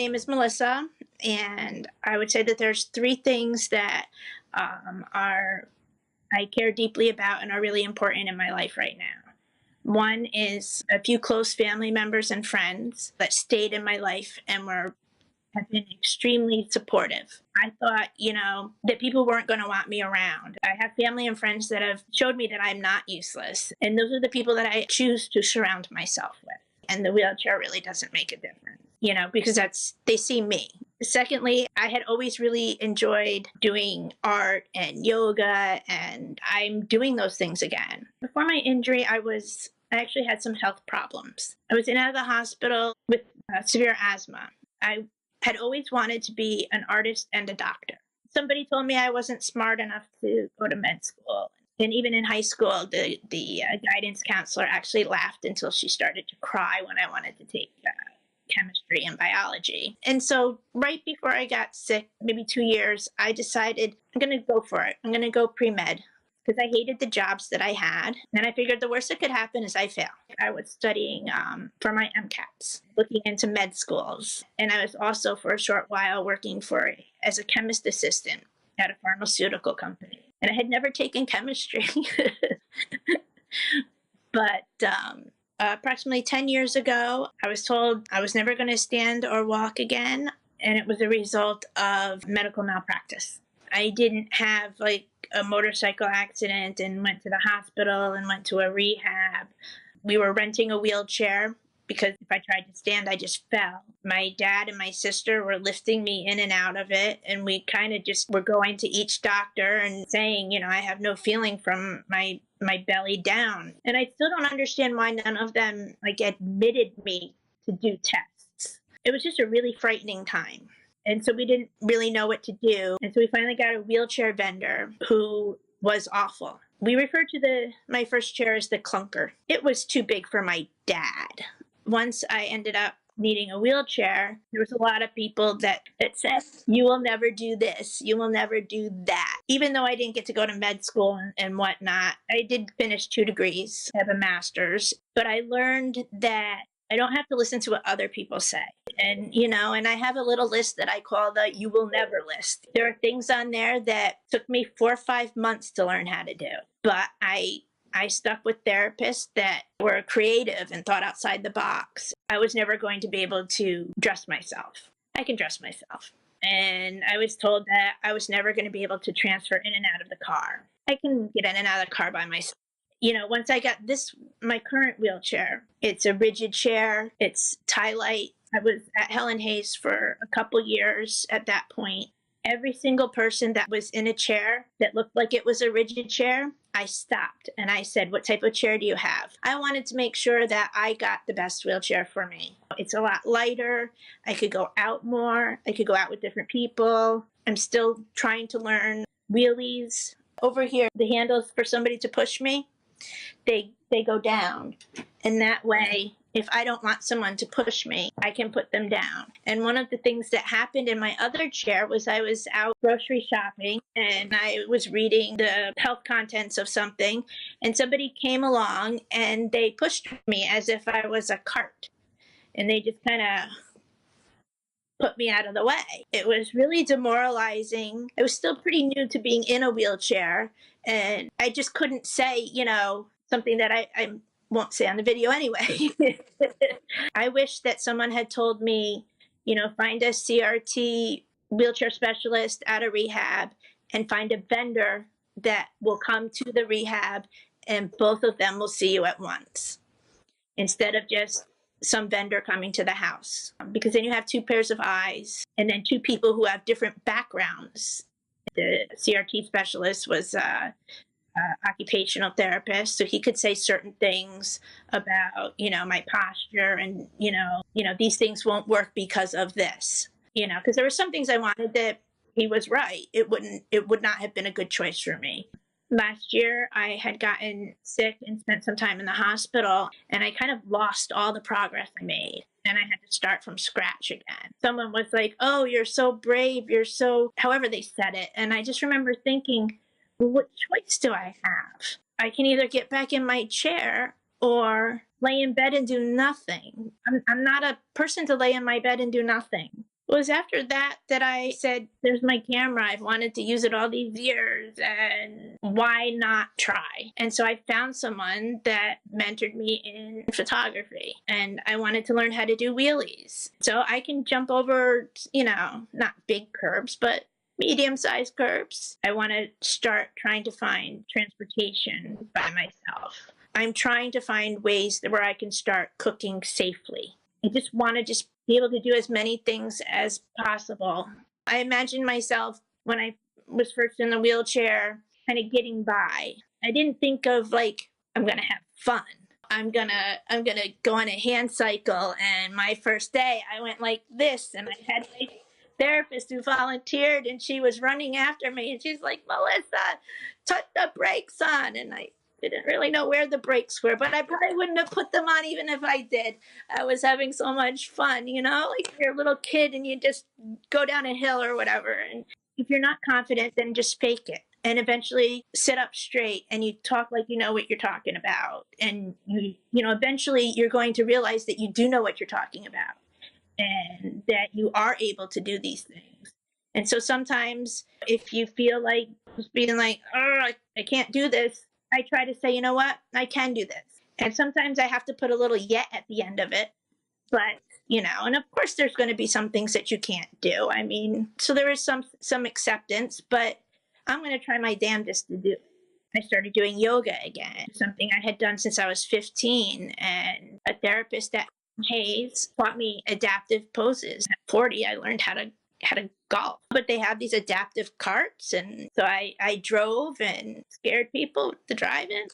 My name is MeLissa, and I would say that there's three things that I care deeply about and are really important in my life right now. One is a few close family members and friends that stayed in my life and have been extremely supportive. I thought, that people weren't going to want me around. I have family and friends that have showed me that I'm not useless, and those are the people that I choose to surround myself with. And the wheelchair really doesn't make a difference, because they see me. Secondly, I had always really enjoyed doing art and yoga, and I'm doing those things again. Before my injury, I actually had some health problems. I was in and out of the hospital with severe asthma. I had always wanted to be an artist and a doctor. Somebody told me I wasn't smart enough to go to med school. And even in high school, the guidance counselor actually laughed until she started to cry when I wanted to take chemistry and biology. And so right before I got sick, maybe 2 years, I decided I'm going to go for it. I'm going to go pre-med because I hated the jobs that I had. And I figured the worst that could happen is I fail. I was studying for my MCATs, looking into med schools. And I was also for a short while working as a chemist assistant at a pharmaceutical company. And I had never taken chemistry. But approximately 10 years ago, I was told I was never going to stand or walk again. And it was a result of medical malpractice. I didn't have a motorcycle accident and went to the hospital and went to a rehab. We were renting a wheelchair because if I tried to stand, I just fell. My dad and my sister were lifting me in and out of it, and we kind of just were going to each doctor and saying, I have no feeling from my belly down. And I still don't understand why none of them admitted me to do tests. It was just a really frightening time. And so we didn't really know what to do. And so we finally got a wheelchair vendor who was awful. We referred to my first chair as the clunker. It was too big for my dad. Once I ended up needing a wheelchair, there was a lot of people that said, you will never do this, you will never do that. Even though I didn't get to go to med school and whatnot, I did finish 2 degrees, have a master's, but I learned that I don't have to listen to what other people say. And, and I have a little list that I call the you will never list. There are things on there that took me 4 or 5 months to learn how to do, but I stuck with therapists that were creative and thought outside the box. I was never going to be able to dress myself. I can dress myself. And I was told that I was never going to be able to transfer in and out of the car. I can get in and out of the car by myself. Once I got my current wheelchair, it's a rigid chair. It's tie-light. I was at Helen Hayes for a couple years at that point. Every single person that was in a chair that looked like it was a rigid chair, I stopped and I said, what type of chair do you have? I wanted to make sure that I got the best wheelchair for me. It's a lot lighter. I could go out more. I could go out with different people. I'm still trying to learn wheelies. Over here, the handles for somebody to push me, they go down. And that way, if I don't want someone to push me, I can put them down. And one of the things that happened in my other chair was I was out grocery shopping and I was reading the health contents of something, and somebody came along and they pushed me as if I was a cart. And they just kind of put me out of the way. It was really demoralizing. I was still pretty new to being in a wheelchair, and I just couldn't say, something that I won't say on the video anyway. I wish that someone had told me, find a CRT wheelchair specialist at a rehab and find a vendor that will come to the rehab and both of them will see you at once instead of just some vendor coming to the house. Because then you have 2 pairs of eyes and then 2 people who have different backgrounds. The CRT specialist was occupational therapist, so he could say certain things about my posture and these things won't work because of this, because there were some things I wanted that he was right. It would not have been a good choice for me. Last year I had gotten sick and spent some time in the hospital, and I kind of lost all the progress I made, and I had to start from scratch again. Someone was like, oh, you're so brave, however they said it, and I just remember thinking, what choice do I have? I can either get back in my chair or lay in bed and do nothing. I'm not a person to lay in my bed and do nothing. Well, it was after that that I said, there's my camera. I've wanted to use it all these years, and why not try? And so I found someone that mentored me in photography, and I wanted to learn how to do wheelies. So I can jump over, not big curbs, but medium-sized curbs. I want to start trying to find transportation by myself. I'm trying to find ways where I can start cooking safely. I just want to just be able to do as many things as possible. I imagine myself when I was first in the wheelchair, kind of getting by. I didn't think of like, I'm going to have fun. I'm gonna go on a hand cycle, and my first day I went like this, and I had my therapist who volunteered, and she was running after me, and she's like, "Melissa, put the brakes on," and I didn't really know where the brakes were, but I probably wouldn't have put them on even if I did. I was having so much fun, like you're a little kid and you just go down a hill or whatever. And if you're not confident, then just fake it. And eventually sit up straight and you talk like you know what you're talking about. And eventually you're going to realize that you do know what you're talking about and that you are able to do these things. And so sometimes if you feel like just being like, oh, I can't do this, I try to say, you know what, I can do this. And sometimes I have to put a little yet at the end of it. But, and of course there's going to be some things that you can't do. I mean, so there is some acceptance, but I'm going to try my damnedest to do it. I started doing yoga again, something I had done since I was 15. And a therapist at Hayes taught me adaptive poses. At 40, I learned how to golf, but they have these adaptive carts, and so I drove and scared people with the drive-in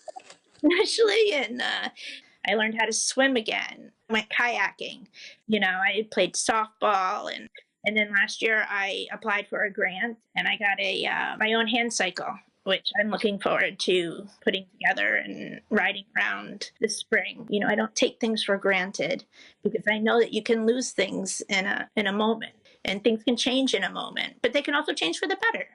initially, and I learned how to swim again. I went kayaking. I played softball, and then last year I applied for a grant, and I got my own hand cycle, which I'm looking forward to putting together and riding around this spring. I don't take things for granted because I know that you can lose things in a moment. And things can change in a moment, but they can also change for the better.